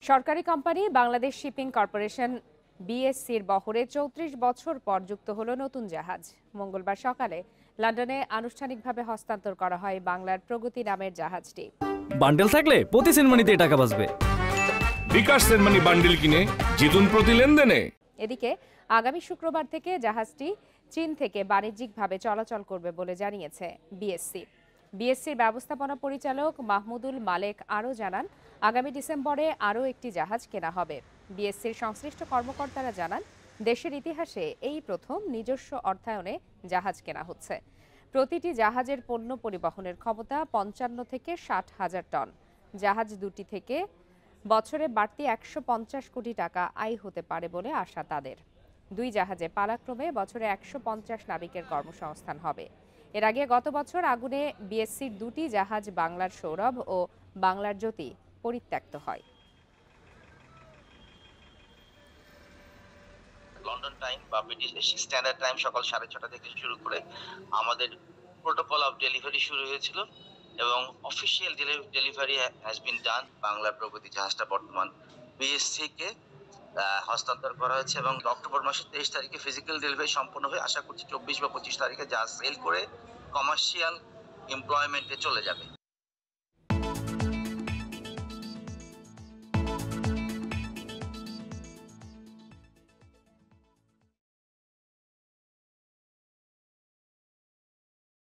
সরকারি company Bangladesh shipping corporation বিএসসির বহরে ৩৪ বছর পর যুক্ত হলো নতুন জাহাজ। মঙ্গলবার সকালে লন্ডনে আনুষ্ঠানিকভাবে হস্তান্তর করা হয় বাংলার প্রগতি নামের জাহাজটি। বান্ডেল থাকলে প্রতি সেনমানিতে টাকা বাঁচবে। বিকাশ সেনমানি বান্ডেল কিনে জিতুন প্রতি লেনদেনে। এদিকে আগামী শুক্রবার থেকে জাহাজটি চীন থেকে বাণিজ্যিকভাবে চলাচল করবে বলে জানিয়েছে বিএসসির ব্যবস্থাপনা পরিচালক মাহমুদুল মালেক আরও জানান, আগামী ডিসেম্বরে আরও একটি জাহাজ কেনা হবে। বিএসসির সংশ্লিষ্ট কর্মকর্তারা জানান, দেশের ইতিহাসে এই প্রথম নিজস্ব অর্থায়নে জাহাজ কেনা হচ্ছে। প্রতিটি জাহাজের পণ্য পরিবহনের ক্ষমতা ৫৫ থেকে ৬০ হাজার টন। জাহাজ দুটি থেকে বছরে বাড়তি ১৫০ কোটি টাকা আয় হতে পারে বলে আশা তাদের। দুই জাহাজে পালাক্রমে বছরে ১৫০ নাবিকের কর্মসংস্থান হবে। এর আগে গত বছর আগুনে বিএসসির দুটি জাহাজ বাংলার সৌরভ ও বাংলার জ্যোতি পরিত্যক্ত হয়। লন্ডন টাইম বা ব্রিটিশ স্ট্যান্ডার্ড টাইম সকাল ৬:৩০ থেকে শুরু করে আমাদের প্রোটোকল অফ ডেলিভারি শুরু হয়েছিল এবং অফিসিয়াল ডেলিভারি হ্যাজ বিন ডান। বাংলার প্রগতি জাহাজটা বর্তমান বিএসসি কে হস্তান্তর করা হয়েছে এবং অক্টোবর মাসের ২৩ তারিখে ফিজিক্যাল ডেলিভারি সম্পন্ন হয়ে আশা করছি ২৪ বা ২৫ তারিখে জাহাজ সেল করে কমার্শিয়াল এমপ্লয়মেন্টে চলে যাবে।